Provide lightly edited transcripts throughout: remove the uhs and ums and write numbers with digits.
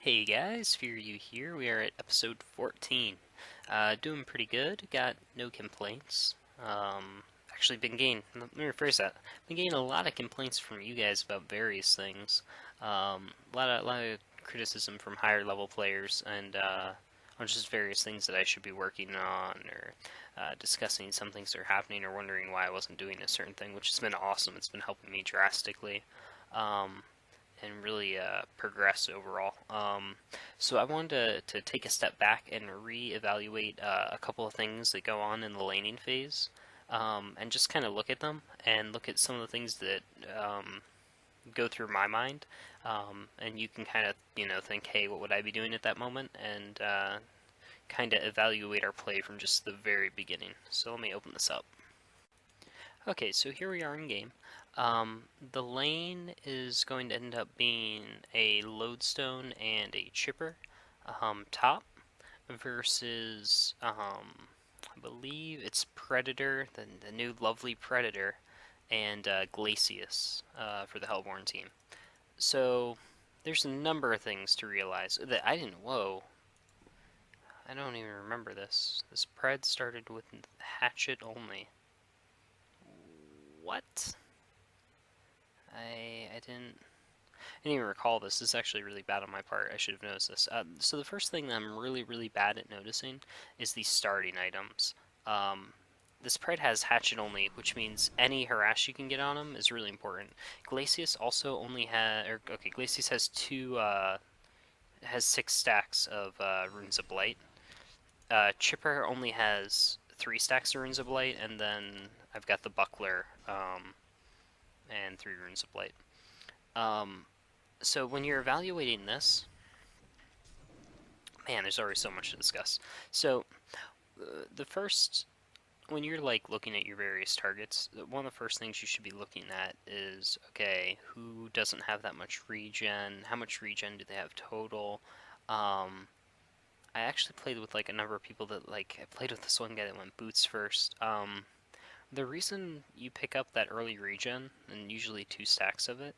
Hey guys, Fearu here. We are at episode 14. Doing pretty good. Got no complaints. Actually been getting, let me rephrase that. Been getting a lot of complaints from you guys about various things. A lot of criticism from higher level players and on just various things that I should be working on or discussing some things that are happening or wondering why I wasn't doing a certain thing, which has been awesome. It's been helping me drastically. Um, and really progress overall. So I wanted to take a step back and reevaluate a couple of things that go on in the laning phase, and just kind of look at them and look at some of the things that go through my mind. And you can kind of think, hey, what would I be doing at that moment? And kind of evaluate our play from just the very beginning. So let me open this up. Okay, so here we are in game. The lane is going to end up being a lodestone and a chipper top versus I believe it's Predator, the new lovely Predator, and Glacius for the Hellborn team. So there's a number of things to realize that I didn't. Whoa, I don't even remember this. This Pred started with hatchet only. What? I didn't even recall this. This is actually really bad on my part. I should have noticed this. So the first thing that I'm really bad at noticing is these starting items. Um, this Pred has hatchet only, which means any harass you can get on him is really important. Glacius also only has, Glacius has has 6 stacks of Runes of Blight. Chipper only has 3 stacks of Runes of Blight, and then I've got the Buckler and 3 Runes of Blight. So when you're evaluating this, man, there's already so much to discuss. So the first, when you're like looking at your various targets, one of the first things you should be looking at is, okay, who doesn't have that much regen? How much regen do they have total? I actually played with like a number of people that I played with this one guy that went boots first. The reason you pick up that early regen, and usually 2 stacks of it,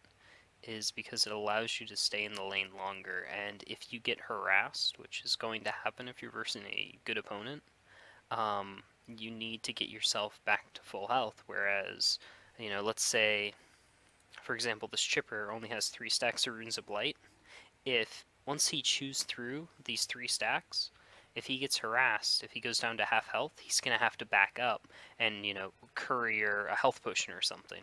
is because it allows you to stay in the lane longer, and if you get harassed, which is going to happen if you're versing a good opponent, you need to get yourself back to full health, whereas, let's say, for example, this chipper only has 3 stacks of Runes of Blight. If, once he chews through these 3 stacks, if he gets harassed, if he goes down to half health, he's going to have to back up and, courier a health potion or something,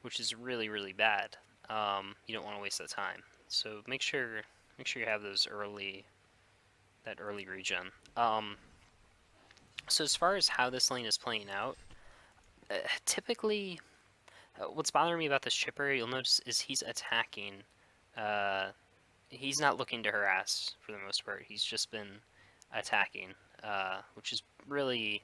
which is really bad. You don't want to waste that time. So make sure you have that early regen. So as far as how this lane is playing out, typically, what's bothering me about this chipper, you'll notice, is he's attacking. He's not looking to harass for the most part. He's just been attacking, which is really,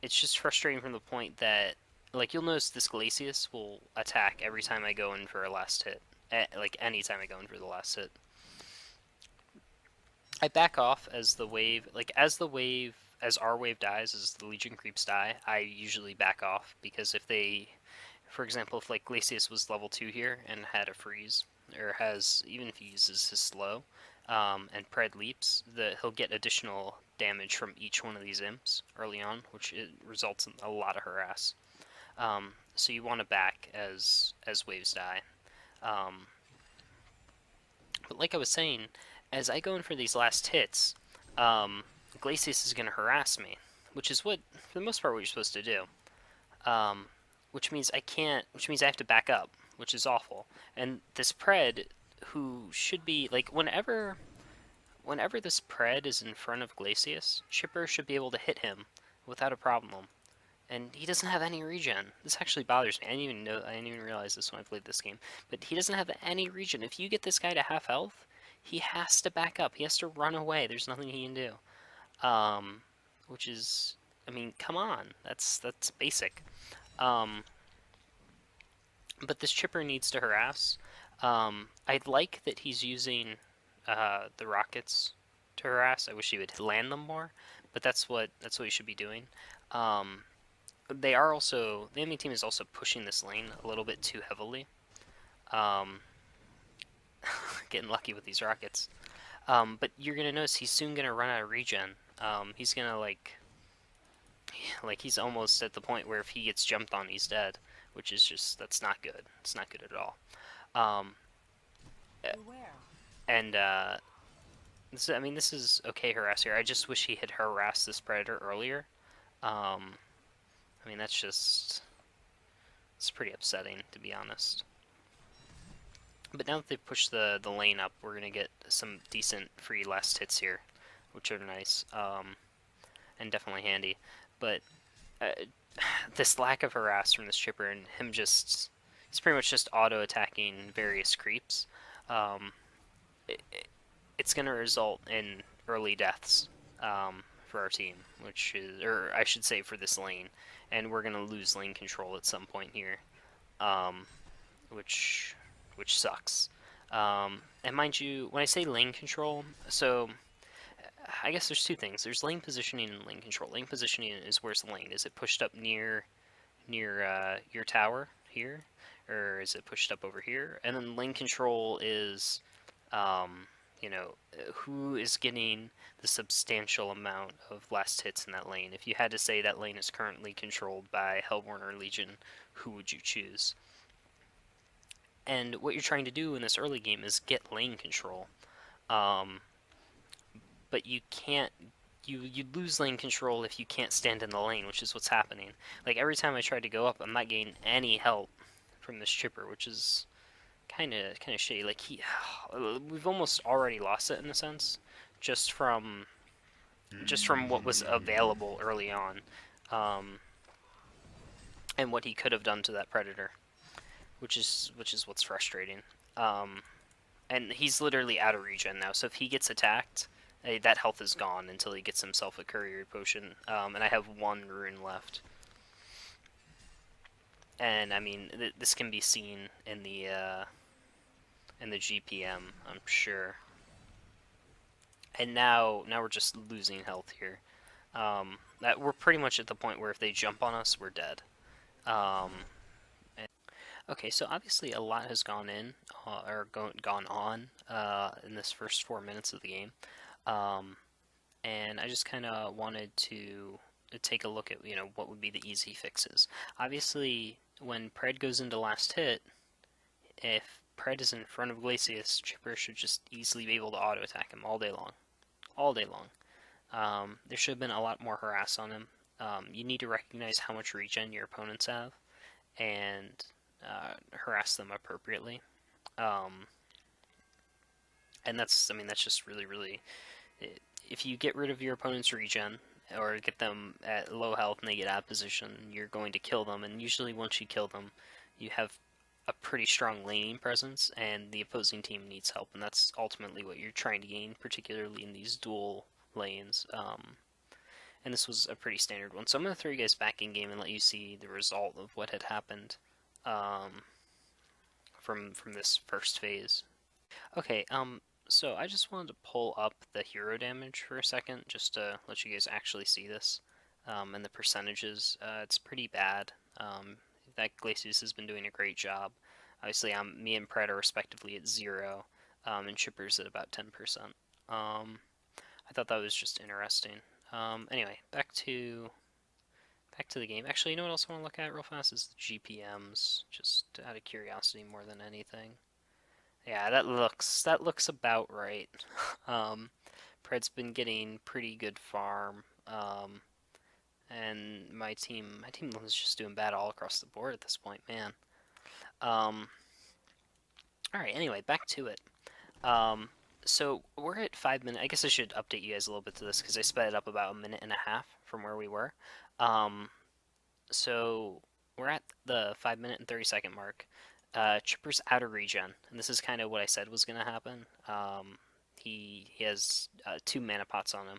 it's just frustrating from the point that, like, you'll notice this Glacius will attack every time I go in for a last hit. Like, anytime I go in for the last hit. I back off as the wave, as our wave dies, as the Legion creeps die, I usually back off, because if they, for example, if like Glacius was level 2 here and had a freeze, or even if he uses his slow, and Pred leaps, he'll get additional damage from each one of these imps early on, which results in a lot of harass. So you want to back as waves die. But like I was saying, as I go in for these last hits, Glacius is going to harass me, which is what, for the most part, what you're supposed to do. Which means I have to back up, which is awful. And this Pred, who should be, like, whenever this Pred is in front of Glacius, Chipper should be able to hit him without a problem. And he doesn't have any regen. This actually bothers me. I didn't even realize this when I played this game. But he doesn't have any regen. If you get this guy to half health, he has to back up. He has to run away. There's nothing he can do. Which is, I mean, come on. That's basic. But this chipper needs to harass. I'd like that he's using the rockets to harass. I wish he would land them more, but that's what he should be doing. The enemy team is also pushing this lane a little bit too heavily. Getting lucky with these rockets. But you're gonna notice he's soon gonna run out of regen. He's gonna like he's almost at the point where if he gets jumped on, he's dead, which is just that's not good. It's not good at all. Um, and I mean, this is okay harass here. I just wish he had harassed this predator earlier. Um, I mean, it's pretty upsetting to be honest. But now that they've pushed the lane up, we're gonna get some decent free last hits here, which are nice and definitely handy. But uh, this lack of harass from this chipper and him he's pretty much just auto attacking various creeps. Um, it, it's going to result in early deaths for our team, which is, or I should say, for this lane, and we're going to lose lane control at some point here, um, which sucks. And mind you, when I say lane control, so I guess there's two things. There's lane positioning and lane control. Lane positioning is where's the lane? Is it pushed up near your tower here, or is it pushed up over here? And then lane control is, you know, who is getting the substantial amount of last hits in that lane. If you had to say that lane is currently controlled by Hellborn or Legion, who would you choose? And what you're trying to do in this early game is get lane control. Um, but you can't you lose lane control if you can't stand in the lane, which is what's happening. Like every time I try to go up, I'm not getting any help from this chipper, which is kind of shitty. Like we've almost already lost it in a sense, just from what was available early on, um, and what he could have done to that predator, which is what's frustrating. Um, and he's literally out of regen now, so if he gets attacked, that health is gone until he gets himself a courier potion, and I have one rune left. And I mean, this can be seen in the GPM, I'm sure. And now we're just losing health here. That we're pretty much at the point where if they jump on us, we're dead. Um, okay, so obviously a lot has gone in or gone on in this first 4 minutes of the game. And I just kind of wanted to take a look at what would be the easy fixes. Obviously, when Pred goes into last hit, if Pred is in front of Glacius, Chipper should just easily be able to auto attack him all day long, all day long. There should have been a lot more harass on him. You need to recognize how much regen your opponents have and harass them appropriately. And that's just really. If you get rid of your opponent's regen, or get them at low health and they get out of position, you're going to kill them, and usually once you kill them, you have a pretty strong laning presence, and the opposing team needs help, and that's ultimately what you're trying to gain, particularly in these dual lanes. And this was a pretty standard one. So I'm going to throw you guys back in game and let you see the result of what had happened from this first phase. Okay, so I just wanted to pull up the hero damage for a second, just to let you guys actually see this, and the percentages. It's pretty bad. That Glacius has been doing a great job. Obviously, me and Pred are respectively at 0, and Chipper's at about 10%. I thought that was just interesting. Anyway, back to the game. Actually, you know what else I want to look at real fast is the GPMs, just out of curiosity more than anything. Yeah, that looks about right. Pred's been getting pretty good farm, and my team is just doing bad all across the board at this point, man. All right. Anyway, back to it. So we're at 5 minutes. I guess I should update you guys a little bit to this because I sped it up about a minute and a half from where we were. So we're at the 5 minute and 30-second mark. Chipper's out of regen, and this is kind of what I said was going to happen. He has 2 mana pots on him,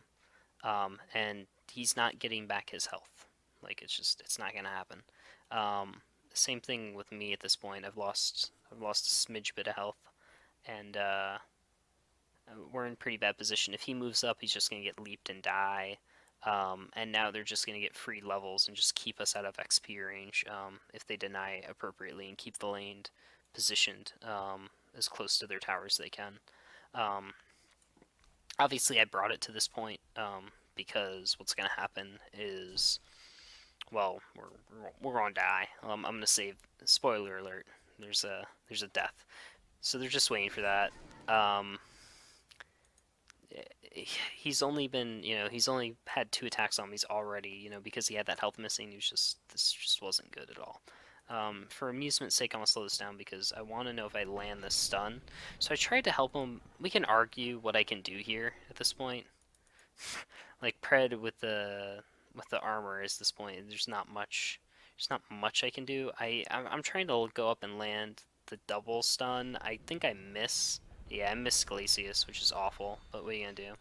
and he's not getting back his health. Like it's not going to happen. Same thing with me at this point. I've lost a smidge bit of health, and we're in pretty bad position. If he moves up, he's just going to get leaped and die. And now they're just going to get free levels and just keep us out of XP range if they deny appropriately and keep the lane positioned as close to their tower as they can. Obviously, I brought it to this point because what's going to happen is, well, we're going to die. I'm going to save. Spoiler alert. There's a death. So they're just waiting for that. Um, he's only been, he's only had 2 attacks on me already, because he had that health missing. This just wasn't good at all. For amusement's sake, I'm gonna slow this down because I want to know if I land this stun. So I tried to help him. We can argue what I can do here at this point. Like Pred with the armor is this point. There's not much. There's not much I can do. I'm trying to go up and land the double stun. I think I miss. Yeah, I missed Glacius, which is awful. But what are you gonna do?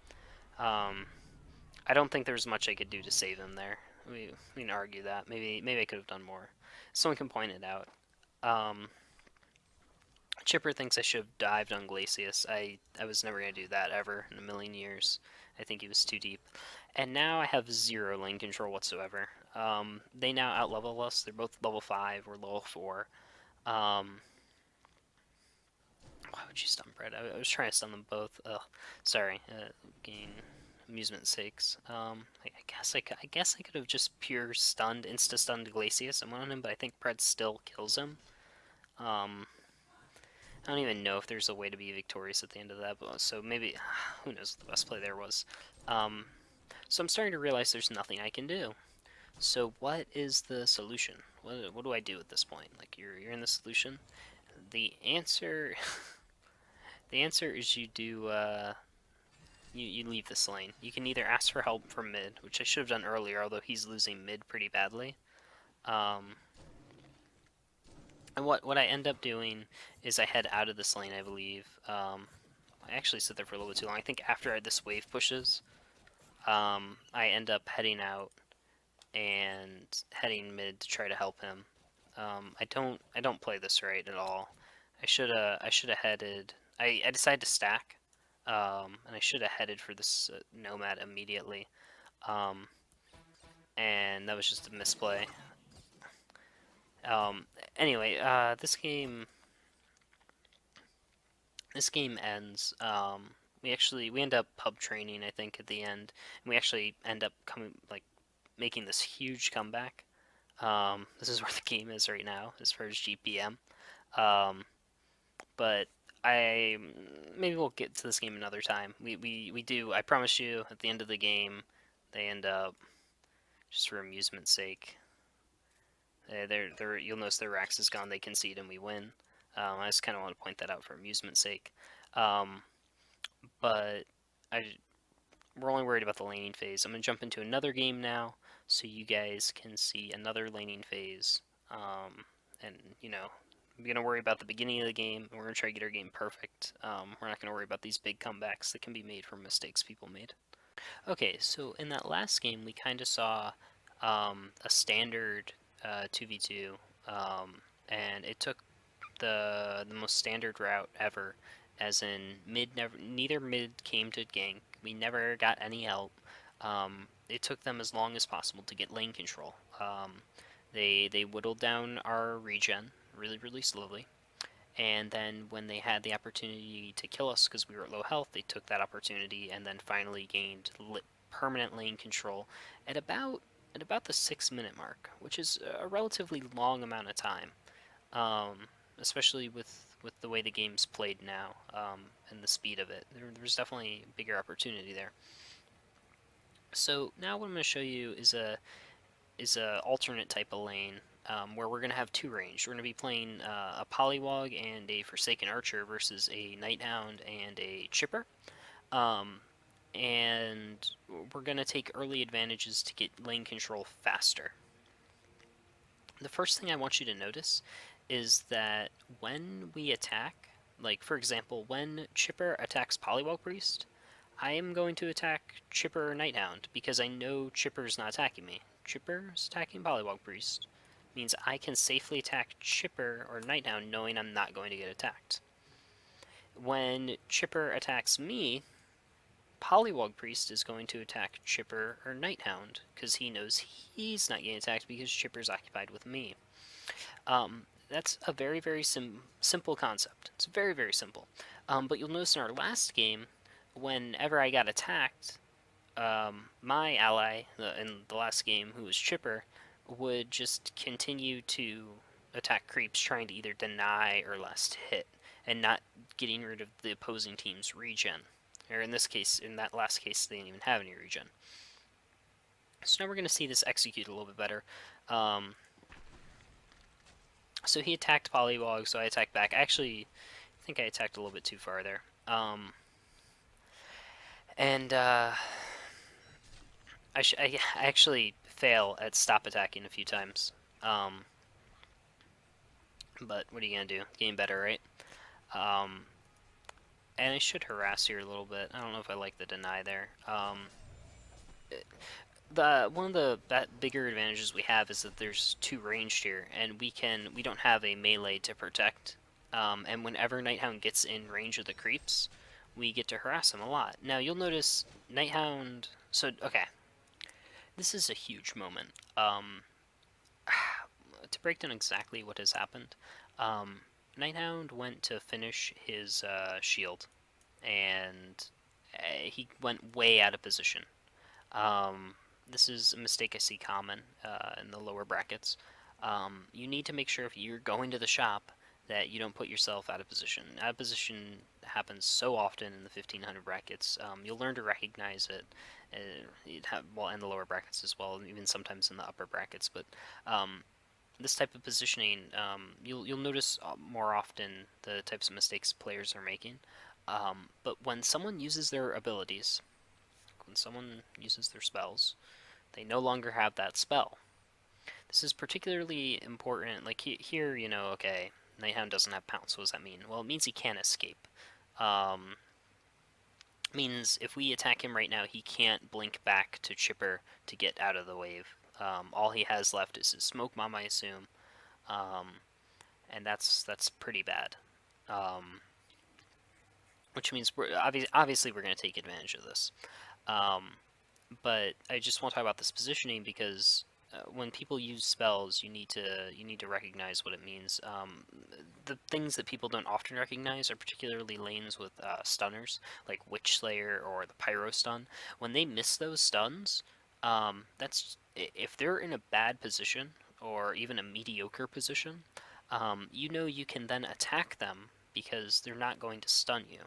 I don't think there's much I could do to save him there. We can argue that. Maybe I could have done more. Someone can point it out. Um, Chipper thinks I should have dived on Glacius. I was never going to do that ever in a million years. I think he was too deep. And now I have 0 lane control whatsoever. They now outlevel us. They're both level 5 or level 4. Why would you stun Brett? I was trying to stun them both. Ugh. Sorry. Gain amusement's sakes. I guess I could have just pure stunned, insta-stunned Glacius and went on him, but I think Pred still kills him. I don't even know if there's a way to be victorious at the end of that, but so maybe, who knows what the best play there was. So I'm starting to realize there's nothing I can do. So what is the solution? What do I do at this point? Like, you're in the solution? The answer, the answer is you do, you leave this lane. You can either ask for help from mid, which I should have done earlier, although he's losing mid pretty badly. And what I end up doing is I head out of this lane, I believe. I actually sit there for a little bit too long. I think after this wave pushes, I end up heading out and heading mid to try to help him. I don't play this right at all. I should have headed. I decided to stack, and I should have headed for this nomad immediately. And that was just a misplay. Anyway, this game ends. We end up pub training, I think, at the end, and we actually end up making this huge comeback. This is where the game is right now as far as GPM. But maybe we'll get to this game another time. We do. I promise you, at the end of the game, they end up, just for amusement's sake. You'll notice their Rax is gone. They concede and we win. I just kind of want to point that out for amusement's sake. But we're only worried about the laning phase. I'm going to jump into another game now so you guys can see another laning phase. And, we're going to worry about the beginning of the game, and we're going to try to get our game perfect. We're not going to worry about these big comebacks that can be made from mistakes people made. Okay, so in that last game, we kind of saw a standard 2v2, and it took the most standard route ever, as in neither mid came to gank. We never got any help. It took them as long as possible to get lane control. They whittled down our regen really slowly, and then when they had the opportunity to kill us because we were at low health, they took that opportunity and then finally gained permanent lane control at about the 6-minute mark, which is a relatively long amount of time, especially with the way the game's played now, and the speed of it. There's definitely a bigger opportunity there. So now what I'm going to show you is a alternate type of lane, where we're going to have 2 range. We're going to be playing a Polywog and a Forsaken Archer versus a Nighthound and a Chipper. And we're going to take early advantages to get lane control faster. The first thing I want you to notice is that when we attack, like for example, when Chipper attacks Polywog Priest, I am going to attack Chipper or Nighthound because I know Chipper's not attacking me. Chipper's attacking Polywog Priest means I can safely attack Chipper or Nighthound knowing I'm not going to get attacked. When Chipper attacks me, Polywog Priest is going to attack Chipper or Nighthound because he knows he's not getting attacked because Chipper's occupied with me. That's a very simple concept. It's very simple. But you'll notice in our last game, whenever I got attacked, my ally in the last game, who was Chipper, would just continue to attack creeps, trying to either deny or last hit, and not getting rid of the opposing team's regen. Or in this case, in that last case, they didn't even have any regen. So now we're going to see this execute a little bit better. So he attacked Polywog, so I attacked back. Actually, I think I attacked a little bit too far there. I actually fail at stop attacking a few times. But what are you going to do? Getting better, right? And I should harass here a little bit. I don't know if I like the deny there. One of the bigger advantages we have is that there's 2 ranged here, and we don't have a melee to protect. And whenever Nighthound gets in range of the creeps, we get to harass him a lot. Now you'll notice Nighthound. So okay, this is a huge moment. To break down exactly what has happened, Nighthound went to finish his shield, and he went way out of position. This is a mistake I see common in the lower brackets. You need to make sure if you're going to the shop that you don't put yourself out of position. Out of position happens so often in the 1500 brackets. You'll learn to recognize it, and the lower brackets as well, even sometimes in the upper brackets. But this type of positioning, you'll notice more often the types of mistakes players are making. But when someone uses their abilities, when someone uses their spells, they no longer have that spell. This is particularly important. Like here, okay, Nighthound doesn't have pounce. What does that mean? Well, it means he can't escape. Means if we attack him right now, he can't blink back to Chipper to get out of the wave. All he has left is his smoke bomb, I assume, and that's pretty bad. Which means obviously we're going to take advantage of this. But I just want to talk about this positioning because when people use spells, you need to recognize what it means. The things that people don't often recognize are particularly lanes with stunners, like Witch Slayer or the Pyro Stun. When they miss those stuns, that's if they're in a bad position or even a mediocre position, you can then attack them because they're not going to stun you.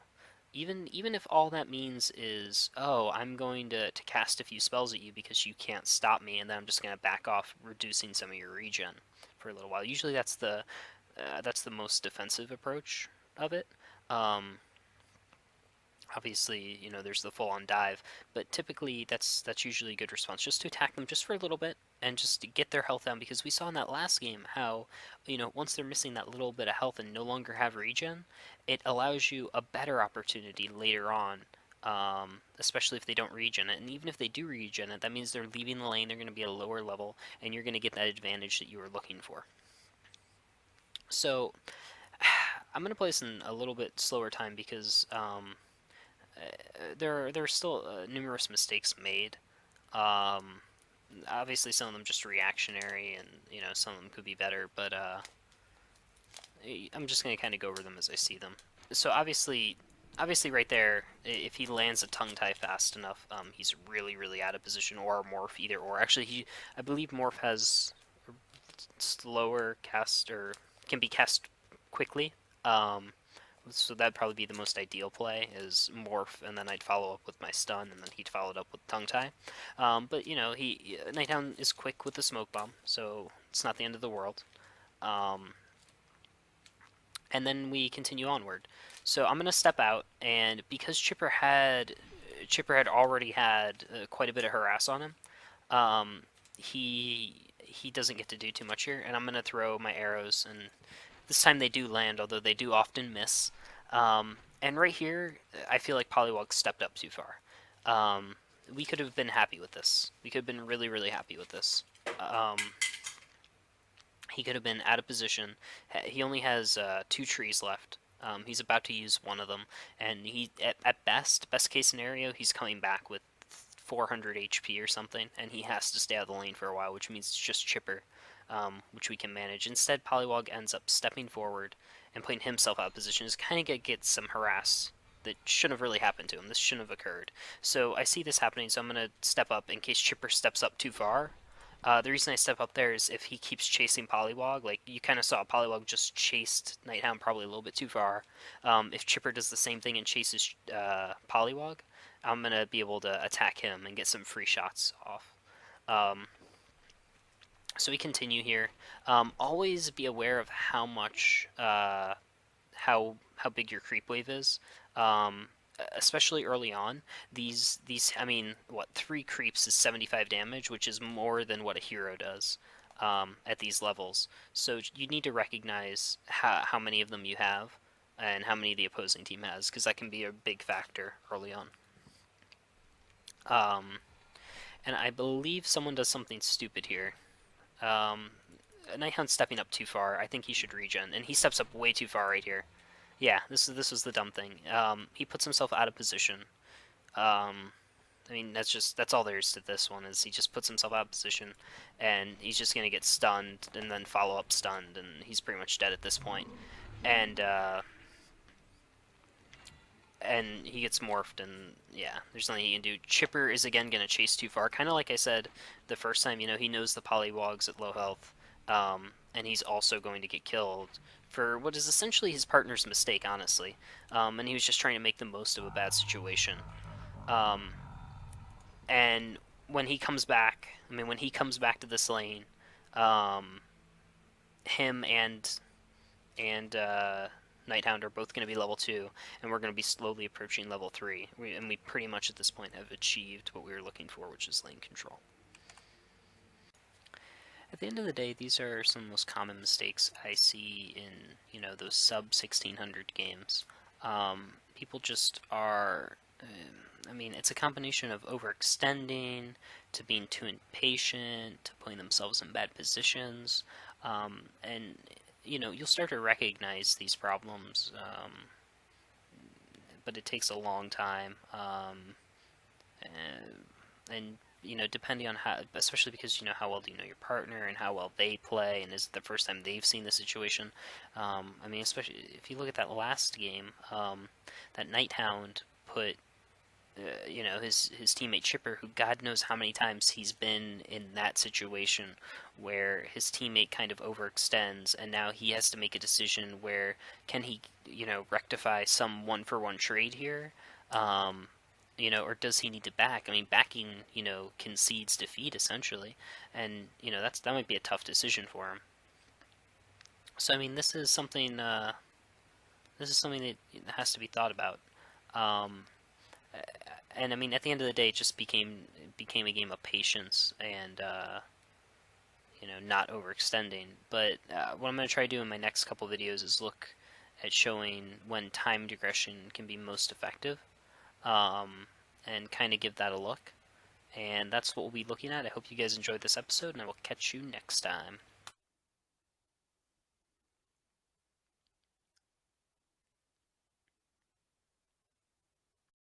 Even if all that means is, oh, I'm going to cast a few spells at you because you can't stop me, and then I'm just going to back off, reducing some of your regen for a little while. Usually that's the most defensive approach of it. Obviously, there's the full-on dive, but typically that's usually a good response, just to attack them just for a little bit and just to get their health down, because we saw in that last game how, once they're missing that little bit of health and no longer have regen, it allows you a better opportunity later on, especially if they don't regen it. And even if they do regen it, that means they're leaving the lane, they're going to be at a lower level, and you're going to get that advantage that you were looking for. So, I'm going to play this in a little bit slower time because there are still numerous mistakes made. Obviously, some of them just reactionary, and some of them could be better. But I'm just gonna kind of go over them as I see them. So obviously, right there, if he lands a tongue tie fast enough, he's really out of position. Or Morph, either or. Actually, I believe Morph has slower cast, or can be cast quickly. So that'd probably be the most ideal play, is Morph, and then I'd follow up with my stun, and then he'd follow it up with Tongue Tie. But, Nighthound is quick with the Smoke Bomb, so it's not the end of the world. And then we continue onward. So I'm going to step out, and because Chipper had already had quite a bit of harass on him, he doesn't get to do too much here, and I'm going to throw my arrows, and this time they do land, although they do often miss. And right here, I feel like Polywog stepped up too far. We could have been happy with this. We could have been really happy with this. He could have been out of position. He only has 2 trees left. He's about to use one of them, and he, at best case scenario, he's coming back with 400 HP or something, and he has to stay out of the lane for a while, which means it's just Chipper, which we can manage. Instead, Polywog ends up stepping forward and putting himself out of position. Just kind of get some harass that shouldn't have really happened to him. This shouldn't have occurred. So I see this happening, so I'm going to step up in case Chipper steps up too far. The reason I step up there is if he keeps chasing Poliwag, like you kind of saw Poliwag just chased Nighthound probably a little bit too far. If Chipper does the same thing and chases Poliwag, I'm going to be able to attack him and get some free shots off. So we continue here. Always be aware of how much, how big your creep wave is. Especially early on, I mean, what, 3 creeps is 75 damage, which is more than what a hero does at these levels. So you need to recognize how many of them you have and how many the opposing team has, because that can be a big factor early on. And I believe someone does something stupid here. Nighthound's stepping up too far. I think he should regen, and he steps up way too far right here. Yeah, this was the dumb thing. He puts himself out of position. I mean, that's all there is to this one, is he just puts himself out of position, and he's just gonna get stunned, and then follow up stunned, and he's pretty much dead at this point. And he gets morphed, and yeah, there's nothing he can do. Chipper is again gonna chase too far, kind of like I said the first time. You know, he knows the Poliwag's at low health, and he's also going to get killed for what is essentially his partner's mistake, honestly. And he was just trying to make the most of a bad situation. And when he comes back, I mean, when he comes back to this lane, him and Nighthound are both going to be level 2, and we're going to be slowly approaching level 3. And we pretty much at this point have achieved what we were looking for, which is lane control. At the end of the day, these are some of the most common mistakes I see in, you know, those sub 1600 games. People just are, I mean, it's a combination of overextending, to being too impatient, to putting themselves in bad positions, and, you know, you'll start to recognize these problems, but it takes a long time, and you know, depending on how, especially because, you know, how well do you know your partner and how well they play, and is it the first time they've seen the situation. I mean, especially if you look at that last game, that Nighthound put, you know, his teammate Chipper, who God knows how many times he's been in that situation where his teammate kind of overextends, and now he has to make a decision where can he, you know, rectify some one-for-one trade here, you know, or does he need to back? I mean, backing, you know, concedes defeat essentially, and you know that might be a tough decision for him. So I mean, this is something that has to be thought about. And I mean, at the end of the day, it just became a game of patience and you know, not overextending. But what I'm going to try to do in my next couple videos is look at showing when timed aggression can be most effective. And kind of give that a look. And that's what we'll be looking at. I hope you guys enjoyed this episode, and I will catch you next time.